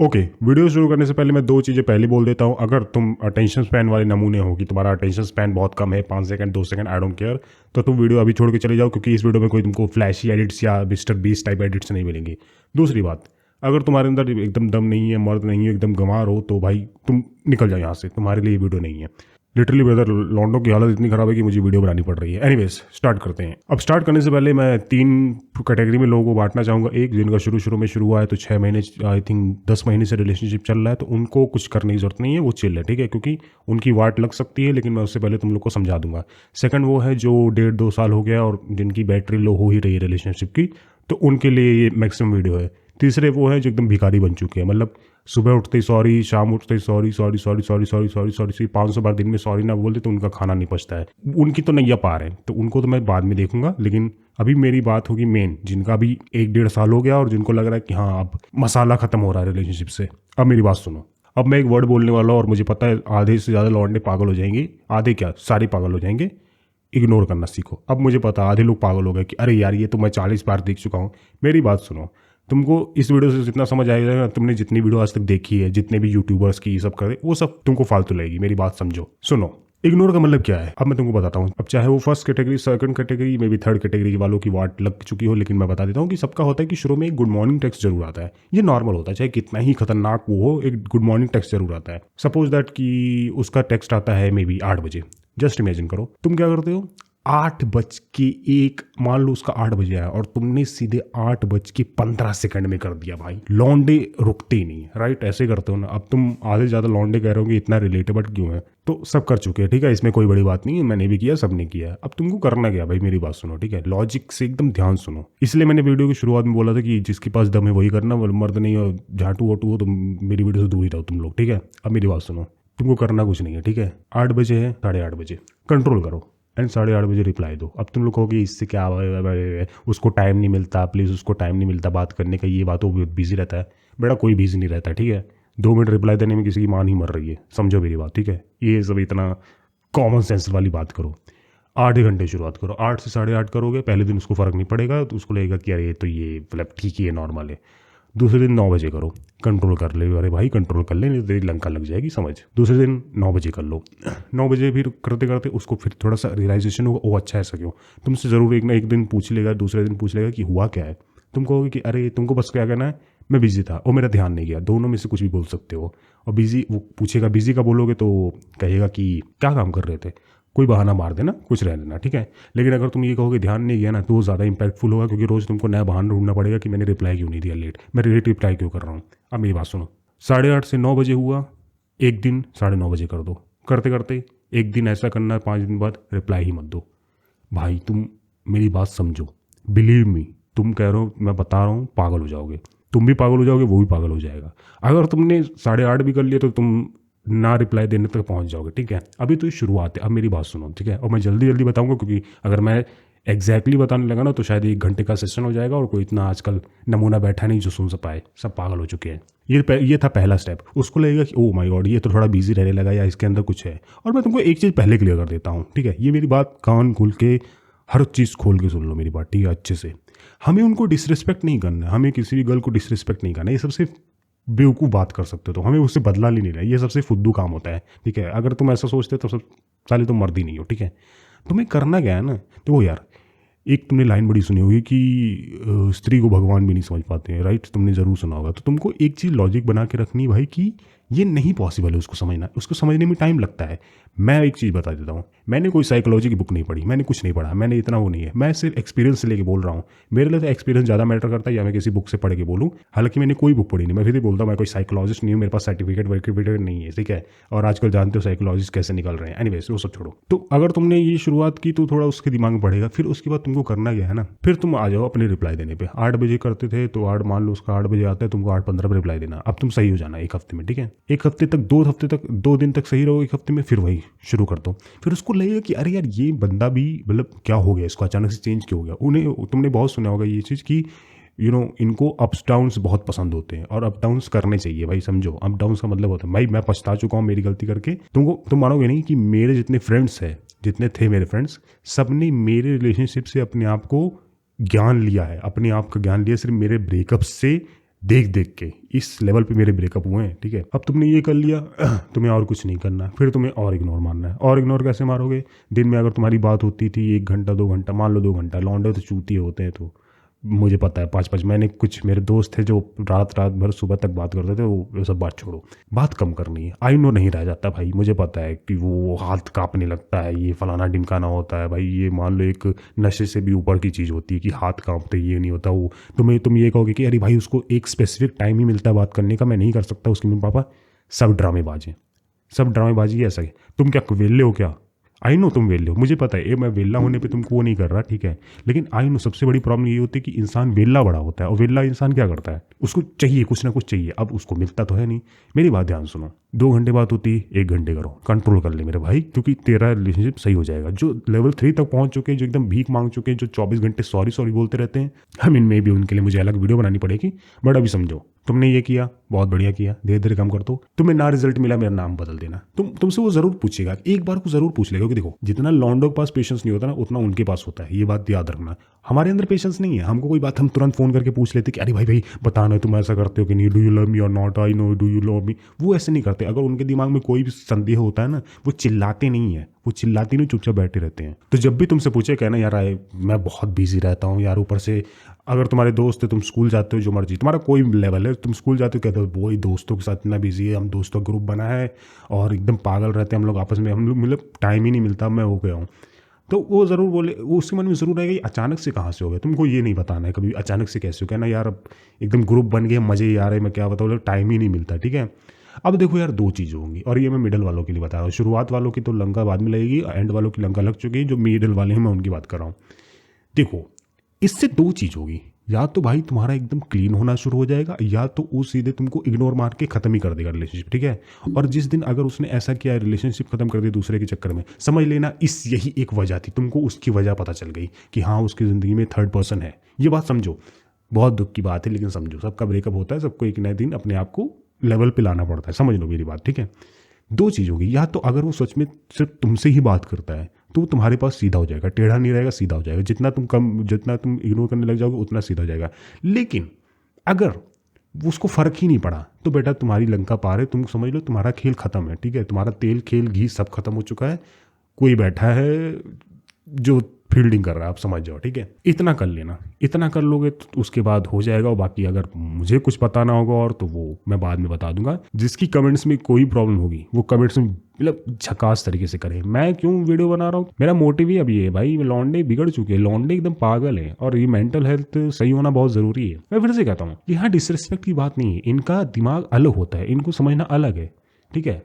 Okay, video शुरू करने से पहले मैं दो चीज़ें पहले बोल देता हूँ। अगर तुम अटेंशन स्पैन वाले नमूने हो कि तुम्हारा अटेंशन स्पैन बहुत कम है, 5 second 2 second, I don't care, तो तुम वीडियो अभी छोड़ के चले जाओ, क्योंकि इस वीडियो में कोई तुमको फ्लैशी एडिट्स या मिस्टर बीस टाइप एडिट्स नहीं मिलेंगी। दूसरी बात, अगर तुम्हारे अंदर एकदम दम नहीं है, मर्द नहीं है, एकदम गंवार हो, तो भाई तुम निकल जाओ यहाँ से, तुम्हारे लिए वीडियो नहीं है। लिटरली ब्रदर, लॉन्डो की हालत इतनी खराब है कि मुझे वीडियो बनानी पड़ रही है। एनीवेज, स्टार्ट करते हैं। अब स्टार्ट करने से पहले मैं 3 कैटेगरी में लोगों को बांटना चाहूँगा। एक, जिनका शुरू में शुरू हुआ है तो 6 महीने, आई थिंक 10 महीने से रिलेशनशिप चल रहा है, तो उनको कुछ करने की जरूरत नहीं है, वो चिल है, ठीक है, क्योंकि उनकी वाट लग सकती है, लेकिन मैं उससे पहले तुम लोग को समझा दूंगा। सेकंड, वो है जो 1.5-2 साल हो गया और जिनकी बैटरी लो हो ही रही है रिलेशनशिप की, तो उनके लिए ये मैक्सिमम वीडियो है। तीसरे, वो है जो एकदम भिखारी बन चुके हैं, मतलब सुबह उठते ही सॉरी, शाम उठते ही sorry sorry sorry sorry sorry sorry sorry 500 बार दिन में सॉरी ना बोलते तो उनका खाना नहीं पचता है। उनकी तो नैया पार है, तो उनको तो मैं बाद में देखूंगा, लेकिन अभी मेरी बात होगी मेन, जिनका अभी 1-1.5 साल हो गया और जिनको लग रहा है कि हाँ अब मसाला खत्म हो रहा है रिलेशनशिप से। अब मेरी बात सुनो। अब मैं एक वर्ड बोलने वाला हूँ और मुझे पता है आधे से ज़्यादा लौंडे पागल हो जाएंगे, आधे क्या सारे पागल हो जाएंगे। इग्नोर करना सीखो। अब मुझे पता आधे लोग पागल हो गए कि अरे यार ये तो मैं 40 बार देख चुका हूँ। मेरी बात सुनो, तुमको इस वीडियो से जितना समझ आएगा ना, तुमने जितनी वीडियो आज तक देखी है, जितने भी यूट्यूबर्स की ये सब करे, वो सब तुमको फालतू लगेगी। मेरी बात समझो। सुनो, इग्नोर का मतलब क्या है अब मैं तुमको बताता हूँ। अब चाहे वो फर्स्ट कैटेगरी, सेकंड कैटेगरी में भी, थर्ड कैटेगरी वालों की वाट लग चुकी हो, लेकिन मैं बता देता हूँ कि सबका होता है कि शुरू में एक गुड मॉर्निंग टेक्स्ट जरूर आता है। ये नॉर्मल होता है, चाहे कितना ही खतरनाक वो हो, एक गुड मॉर्निंग टेक्स्ट जरूर आता है। सपोज दैट कि उसका टेक्स्ट आता है मे बी 8 बजे। जस्ट इमेजिन करो, तुम क्या करते हो, 8:01, मान लो उसका 8 बजे आया और तुमने सीधे 8:15 में कर दिया। भाई लौंडे रुकते ही नहीं, राइट? ऐसे करते हो ना। अब तुम आधे ज़्यादा लौंडे कह रहे हो कि इतना रिलेटेबल क्यों है, तो सब कर चुके हैं, ठीक है, इसमें कोई बड़ी बात नहीं है, मैंने भी किया, सबने किया है। अब तुमको करना क्या भाई, मेरी बात सुनो, ठीक है, लॉजिक से एकदम ध्यान सुनो। इसलिए मैंने वीडियो की शुरुआत में बोला था कि जिसके पास दम है वही करना, वो मर्द नहीं हो, झाटू वाटू हो तो मेरी वीडियो से दूर ही रहो तुम लोग, ठीक है। अब मेरी बात सुनो, तुमको करना कुछ नहीं है, ठीक है। 8 बजे है, 8:30 बजे कंट्रोल करो एंड 8:30 बजे रिप्लाई दो। अब तुम लोग कहोगे इससे क्या, उसको टाइम नहीं मिलता, प्लीज़ उसको टाइम नहीं मिलता बात करने का, ये बात वो बिजी रहता है। बेटा कोई बिजी नहीं रहता, ठीक है। 2 मिनट रिप्लाई देने में किसी की मान ही मर रही है, समझो मेरी बात, ठीक है। ये सब इतना कॉमन सेंस वाली बात करो। 8 घंटे शुरुआत करो, 8 से 8:30 करोगे, पहले दिन उसको फ़र्क नहीं पड़ेगा, तो उसको लगेगा कि अरे तो ये मतलब ठीक ही है, नॉर्मल है। दूसरे दिन 9 बजे करो, कंट्रोल कर ले, अरे भाई कंट्रोल कर ले, नहीं तो तेरी लंका लग जाएगी, समझ। दूसरे दिन 9 बजे कर लो। 9 बजे फिर करते करते उसको फिर थोड़ा सा रियलाइजेशन होगा, ओ अच्छा ऐसा क्यों। तुमसे ज़रूर एक ना एक दिन पूछ लेगा, दूसरे दिन पूछ लेगा कि हुआ क्या है। तुम कहोगे कि अरे तुमको बस क्या करना है, मैं बिजी था और मेरा ध्यान नहीं गया। दोनों में से कुछ भी बोल सकते हो। और बिजी, वो पूछेगा बिजी का बोलोगे तो कहेगा कि क्या काम कर रहे थे, कोई बहाना मार देना, कुछ रह देना, ठीक है। लेकिन अगर तुम ये कहोगे ध्यान नहीं गया ना, तो वो ज़्यादा इंपैक्टफुल होगा, क्योंकि रोज़ तुमको नया बहाना ढूंढना पड़ेगा कि मैंने रिप्लाई क्यों नहीं दिया लेट, मैं लेट रिप्लाई क्यों कर रहा हूँ। अब मेरी बात सुनो, 8:30 से 9 बजे हुआ, एक दिन 9:30 बजे कर दो। करते करते एक दिन ऐसा करना है, 5 दिन बाद रिप्लाई ही मत दो। भाई तुम मेरी बात समझो, बिलीव मी, तुम कह रहे हो, मैं बता रहा हूँ, पागल हो जाओगे। तुम भी पागल हो जाओगे, वो भी पागल हो जाएगा। अगर तुमने 8:30 भी कर लिया तो तुम ना रिप्लाई देने तक पहुंच जाओगे, ठीक है। अभी तो ये शुरुआत है, अब मेरी बात सुनो, ठीक है। और मैं जल्दी जल्दी बताऊंगा, क्योंकि अगर मैं एग्जैक्टली बताने लगा ना तो शायद 1 घंटे का सेशन हो जाएगा और कोई इतना आजकल नमूना बैठा नहीं जो सुन सा पाए, सब पागल हो चुके हैं। ये था पहला स्टेप। उसको लगेगा कि ओ माय गॉड ये तो थोड़ा बिजी रहने लगा, या इसके अंदर कुछ है। और मैं तुमको एक चीज़ पहले क्लियर कर देता हूँ, ठीक है। ये मेरी बात कान खोल के, हर चीज़ खोल के सुन लो मेरी बात, ठीक है, अच्छे से। हमें उनको डिसरिस्पेक्ट नहीं करना है, हमें किसी भी गर्ल को डिसरिस्पेक्ट नहीं करना है। ये सबसे बेवकूफ़ बात कर सकते हो, तो हमें उससे बदला नहीं लेना है, ये सबसे फुद्दू काम होता है, ठीक है। अगर तुम ऐसा सोचते तो सब साले तुम मर्द ही नहीं हो, ठीक है। तुम्हें करना क्या है ना, तो वो यार, एक तुमने लाइन बड़ी सुनी होगी कि स्त्री को भगवान भी नहीं समझ पाते हैं, राइट? तुमने ज़रूर सुना होगा। तो तुमको एक चीज़ लॉजिक बना के रखनी भाई कि ये नहीं पॉसिबल है उसको समझना, उसको समझने में टाइम लगता है। मैं एक चीज़ बता देता हूँ, मैंने कोई साइकोलॉजी की बुक नहीं पढ़ी, मैंने कुछ नहीं पढ़ा, मैंने इतना वो नहीं है, मैं सिर्फ एक्सपीरियंस से लेके बोल रहा हूँ। मेरे लिए तो एक्सपीरियंस ज़्यादा मैटर करता है, या मैं किसी बुक से पढ़ के बोलूँ। हालांकि मैंने कोई बुक पढ़ी नहीं, मैं फिर भी बोलता हूँ मैं कोई साइकोलॉजिस्ट नहीं हूँ, मेरे पास सर्टिफिकेट वर्टिफिकेट नहीं है, ठीक है। और आजकल जानते हो साइकोलॉजिस्ट कैसे निकल रहे हैं। एनीवेज वो सब छोड़ो। तो अगर तुमने ये शुरुआत की तो थोड़ा उसके दिमाग में पड़ेगा, फिर उसके बाद तुमको करना क्या है ना, फिर तुम आ जाओ अपने रिप्लाई देने पे। 8 बजे करते थे तो 8, मान लो उसका 8 बजे आता है, तुमको 8:15 पे रिप्लाई देना। अब तुम सही हो जाना 1 हफ्ते में, ठीक है। 1 हफ्ते तक, 2 हफ्ते तक, 2 दिन तक सही रहो, 1 हफ्ते में फिर वही शुरू कर दो। फिर उसको लगेगा कि अरे यार ये बंदा भी मतलब क्या हो गया, इसको अचानक से चेंज क्यों हो गया। उन्हें, तुमने बहुत सुना होगा ये चीज़ कि इनको अप्स डाउन्स बहुत पसंद होते हैं, और अप डाउन्स करने चाहिए भाई, समझो। अप डाउन्स का मतलब होता है भाई मैं पछता चुका हूँ मेरी गलती करके। तुम मानोगे नहीं कि मेरे जितने फ्रेंड्स हैं, जितने थे मेरे फ्रेंड्स, सब ने मेरे रिलेशनशिप से अपने आप को ज्ञान लिया है, अपने आप का ज्ञान लिया सिर्फ मेरे ब्रेकअप से देख देख के इस लेवल पे मेरे ब्रेकअप हुए हैं, ठीक है। अब तुमने ये कर लिया, तुम्हें और कुछ नहीं करना, फिर तुम्हें और इग्नोर मारना है। और इग्नोर कैसे मारोगे? दिन में अगर तुम्हारी बात होती थी 1 घंटा 2 घंटा, मान लो 2 घंटा, लौंडे तो चूतिए होते हैं, तो मुझे पता है 5-5, मैंने कुछ मेरे दोस्त थे जो रात रात भर सुबह तक बात करते थे, वो सब बात छोड़ो, बात कम करनी है। आई नो नहीं रह जाता भाई, मुझे पता है कि वो हाथ कांपने लगता है, ये फलाना ढिमकाना होता है भाई, ये मान लो एक नशे से भी ऊपर की चीज़ होती है कि हाथ कांपते, ये नहीं होता। वो तुम ये कहोगे कि अरे भाई उसको एक स्पेसिफिक टाइम ही मिलता है बात करने का, मैं नहीं कर सकता, उसके मम्मी पापा सब ड्रामेबाज हैं, सब ड्रामेबाजी है ऐसा ही। तुम क्या वेल्ले हो क्या? आई नो तुम वेल्ले हो, मुझे पता है, ये मैं वेल्ला होने पे तुमको वो नहीं कर रहा, ठीक है। लेकिन आई नो सबसे बड़ी प्रॉब्लम ये होती है कि इंसान वेल्ला बड़ा होता है, और वेल्ला इंसान क्या करता है, उसको चाहिए कुछ ना कुछ चाहिए। अब उसको मिलता तो है नहीं। मेरी बात ध्यान सुनो, 2 घंटे बात होती है, 1 घंटे करो, कंट्रोल कर ले मेरे भाई, क्योंकि तेरा रिलेशनशिप सही हो जाएगा। जो लेवल 3 तक पहुंच चुके हैं, जो एकदम भीख मांग चुके हैं, जो 24 घंटे सॉरी सॉरी बोलते रहते हैं, हम इनमें भी उनके लिए मुझे अलग वीडियो बनानी पड़ेगी। बट अभी समझो, तुमने ये किया, बहुत बढ़िया किया, धीरे धीरे कम कर दो। तुम्हें ना रिजल्ट मिला, मेरा नाम बदल देना। तुमसे वो जरूर पूछेगा, एक बार को जरूर पूछ लेगा, क्योंकि देखो जितना लॉन्डो के पास पेशेंस नहीं होता ना, उतना उनके पास होता है, ये बात याद रखना। हमारे अंदर पेशेंस नहीं है, हमको कोई बात हम तुरंत फोन करके पूछ लेते कि अरे भाई भाई बताना तुम ऐसा करते हो कि नहीं, डू यू लव मी और not, I know do you love me. वो ऐसे नहीं करते। अगर उनके दिमाग में कोई भी संदेह होता है ना, वो चिल्लाते नहीं है, वो चिल्लाते नहीं, चुपचाप बैठे रहते हैं। तो जब भी तुमसे पूछे, कहना यार मैं बहुत बिजी रहता हूँ यार, ऊपर से अगर तुम्हारे दोस्त है, तुम स्कूल जाते हो, जो मर्जी तुम्हारा कोई लेवल है, तुम स्कूल जाते हो, कहते हो वही दोस्तों के साथ इतना बिजी है, हम दोस्तों का ग्रुप बना है और एकदम पागल रहते हैं हम लोग आपस में, हम लोग मतलब टाइम ही नहीं मिलता, मैं हो गया हूँ। तो वो ज़रूर बोले, वो उसके मन में ज़रूर रहेगा, ये अचानक से कहाँ से हो गया। तुमको ये नहीं बताना है कभी अचानक से कैसे हो, कहना यार अब एकदम ग्रुप बन गए, मज़े ही आ रहे हैं, मैं क्या बताऊँ, टाइम ही नहीं मिलता, ठीक है। अब देखो यार, 2 चीज़ होंगी, और ये मैं मिडल वालों के लिए बता रहा हूँ। शुरुआत वालों की तो लंका बाद में लगेगी, एंड वालों की लंका लग चुकी है, जो मिडल वाले हैं मैं उनकी बात कर रहा हूँ। देखो, इससे 2 चीज़ होगी, या तो भाई तुम्हारा एकदम क्लीन होना शुरू हो जाएगा, या तो वो सीधे तुमको इग्नोर मार के खत्म ही कर देगा रिलेशनशिप, ठीक है। और जिस दिन अगर उसने ऐसा किया, रिलेशनशिप खत्म कर दी दूसरे के चक्कर में, समझ लेना इस यही एक वजह थी, तुमको उसकी वजह पता चल गई कि हाँ उसकी ज़िंदगी में थर्ड पर्सन है। ये बात समझो, बहुत दुख की बात है, लेकिन समझो सबका ब्रेकअप होता है, सबको एक नए दिन अपने आप को लेवल पे लाना पड़ता है, समझ लो मेरी बात, ठीक है। 2 चीज़ होगी, या तो अगर वो सच में सिर्फ तुमसे ही बात करता है तो वो तुम्हारे पास सीधा हो जाएगा, टेढ़ा नहीं रहेगा, सीधा हो जाएगा। जितना तुम इग्नोर करने लग जाओगे उतना सीधा हो जाएगा। लेकिन अगर उसको फर्क ही नहीं पड़ा, तो बेटा तुम्हारी लंका पार है, तुम समझ लो तुम्हारा खेल खत्म है, ठीक है। तुम्हारा तेल खेल घी सब खत्म हो चुका है, कोई बैठा है जो फील्डिंग कर रहा है, आप समझ जाओ, ठीक है। इतना कर लेना, इतना कर लोगे तो उसके बाद हो जाएगा। और बाकी अगर मुझे कुछ पता ना होगा और, तो वो मैं बाद में बता दूंगा। जिसकी कमेंट्स में कोई प्रॉब्लम होगी वो कमेंट्स में मतलब झकास तरीके से करे। मैं क्यों वीडियो बना रहा हूँ, मेरा मोटिव ही अब ये है भाई, लौंडे बिगड़ चुके हैं, लौंडे एकदम पागल है, और ये मेंटल हेल्थ सही होना बहुत जरूरी है। मैं फिर से कहता हूँ, यहाँ डिसरिस्पेक्ट की बात नहीं है, इनका दिमाग अलग होता है, इनको समझना अलग है, ठीक है।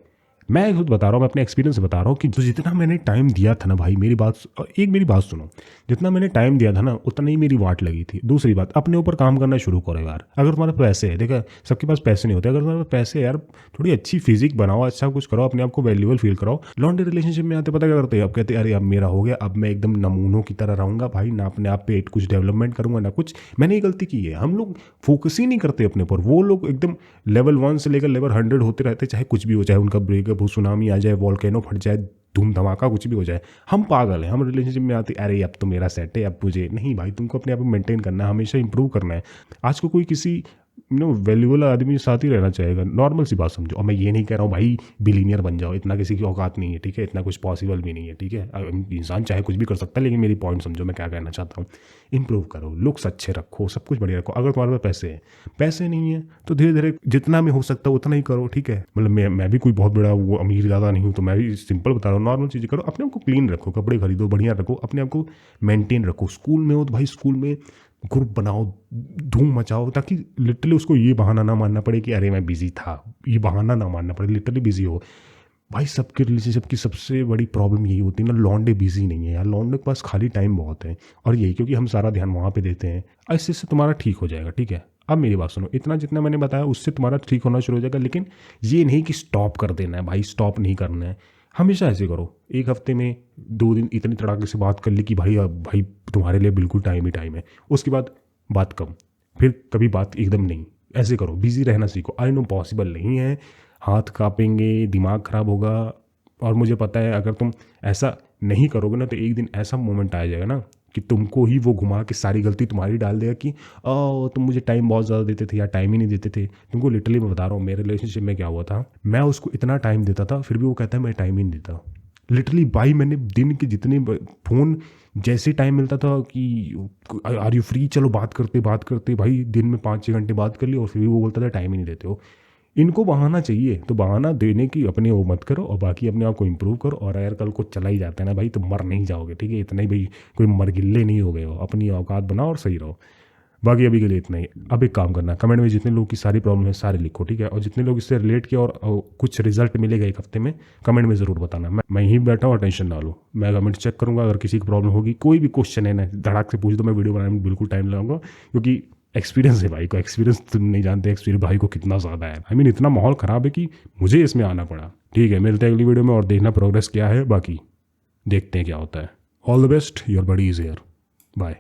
मैं खुद बता रहा हूँ, मैं अपने एक्सपीरियंस से बता रहा हूँ कि तो जितना मैंने टाइम दिया था ना भाई, मेरी बात सुनो, जितना मैंने टाइम दिया था ना उतना ही मेरी वाट लगी थी। दूसरी बात, अपने ऊपर काम करना शुरू करो यार। अगर तुम्हारे पैसे है, देखा सबके पास पैसे नहीं होते, अगर तुम्हारे पास पैसे है यार, थोड़ी अच्छी फिजिक बनाओ, अच्छा कुछ करो, अपने आप को वैल्यूबल फील कराओ। लॉन्ग रिलेशनशिप में आते पता क्या करते हैं, अब कहते हैं अरे अब मेरा हो गया, अब मैं एकदम नमूनों की तरह रहूंगा भाई, ना अपने आप पे कुछ डेवलपमेंट करूंगा ना कुछ। मैंने ये गलती की है, हम लोग फोकस ही नहीं करते अपने ऊपर। वो लोग एकदम लेवल 1 से लेकर लेवल 100 होते रहते, चाहे कुछ भी हो, चाहे उनका ब्रेकअप हो, सुनामी आ जाए, वॉल्केनो फट जाए, धूम धमाका कुछ भी हो जाए। हम पागल हैं, हम रिलेशनशिप में आते अरे अब तो मेरा सेट है, अब मुझे नहीं भाई, तुमको अपने आप में मेंटेन करना है, हमेशा इंप्रूव करना है। आज को कोई किसी वैल्यूबल आदमी के साथ ही रहना चाहेगा, नॉर्मल सी बात समझो। और मैं ये नहीं कह रहा हूँ भाई बिलीनियर बन जाओ, इतना किसी की औकात नहीं है, ठीक है, इतना कुछ पॉसिबल भी नहीं है, ठीक है। इंसान चाहे कुछ भी कर सकता है, लेकिन मेरी पॉइंट समझो मैं क्या कहना चाहता हूँ। इंप्रूव करो, लुक्स अच्छे रखो, सब कुछ बढ़िया रखो। अगर तुम्हारे पास पैसे हैं, पैसे नहीं है तो धीरे धीरे जितना में हो सकता है उतना ही करो, ठीक है। मतलब मैं भी कोई बहुत बड़ा वो अमीर ज़्यादा नहीं हूँ, तो मैं भी सिंपल बता रहा हूँ, नॉर्मल चीज़ें करो, अपने आप को क्लीन रखो, कपड़े खरीदो, बढ़िया रखो, अपने आप को मेंटेन रखो। स्कूल में हो तो भाई स्कूल में ग्रुप बनाओ, धूम मचाओ, ताकि लिटरली उसको ये बहाना ना मानना पड़े कि अरे मैं बिजी था, ये बहाना ना मानना पड़े, लिटरली बिजी हो। भाई सबके रिलेशनशिप की सबसे बड़ी प्रॉब्लम यही होती है ना, लॉन्डे बिजी नहीं है यार, लॉन्डे के पास खाली टाइम बहुत है, और यही क्योंकि हम सारा ध्यान वहाँ पे देते हैं। ऐसे से तुम्हारा ठीक हो जाएगा, ठीक है। अब मेरी बात सुनो, इतना जितना मैंने बताया उससे तुम्हारा ठीक होना शुरू हो जाएगा, लेकिन ये नहीं कि स्टॉप कर देना है भाई, स्टॉप नहीं करना है। हमेशा ऐसे करो, एक हफ्ते में 2 दिन इतनी तड़ाके से बात कर ली कि भाई अब भाई तुम्हारे लिए बिल्कुल टाइम ही टाइम है, उसके बाद बात कम, फिर कभी बात एकदम नहीं। ऐसे करो, बिजी रहना सीखो। आई नो पॉसिबल नहीं है, हाथ कांपेंगे, दिमाग खराब होगा, और मुझे पता है अगर तुम ऐसा नहीं करोगे ना तो एक दिन ऐसा मोमेंट आ जाएगा ना कि तुमको ही वो घुमा के सारी गलती तुम्हारी डाल देगा कि तुम मुझे टाइम बहुत ज़्यादा देते थे या टाइम ही नहीं देते थे। तुमको लिटरली मैं बता रहा हूँ मेरे रिलेशनशिप में क्या हुआ था, मैं उसको इतना टाइम देता था फिर भी वो कहता है मैं टाइम ही नहीं देता। लिटरली भाई मैंने दिन के जितने फ़ोन जैसे टाइम मिलता था कि आर यू फ्री, चलो बात करते भाई दिन में 5-6 घंटे बात कर ली और फिर भी वो बोलता था टाइम ही नहीं देते हो। इनको बहाना चाहिए तो बहाना देने की अपने वो मत करो और बाकी अपने आप को इम्प्रूव करो। और अगर कल को चला ही जाता है ना भाई तो मर नहीं जाओगे, ठीक है, इतना ही भाई कोई मरगिल्ले नहीं हो गए हो, अपनी औकात बनाओ और सही रहो। बाकी अभी के लिए इतना ही। अब एक काम करना, कमेंट में जितने लोग की सारी प्रॉब्लम है सारे लिखो, ठीक है, और जितने लोग इससे रिलेट किया और कुछ रिजल्ट मिलेगा एक हफ्ते में कमेंट में ज़रूर बताना। मैं यहीं बैठा हूँ और टेंशन ना लो, मैं कमेंट चेक करूँगा। अगर किसी की प्रॉब्लम होगी कोई भी क्वेश्चन है ना धड़ाक से पूछ दो, मैं वीडियो बनाने में बिल्कुल टाइम लगाऊंगा क्योंकि एक्सपीरियंस है भाई को। एक्सपीरियंस तुम नहीं जानते एक्सपीरियंस भाई को कितना ज़्यादा है। आई मीन इतना माहौल ख़राब है कि मुझे इसमें आना पड़ा। ठीक है, मिलते हैं अगली वीडियो में और देखना प्रोग्रेस क्या है, बाकी देखते हैं क्या होता है। All the best, your buddy is here, bye.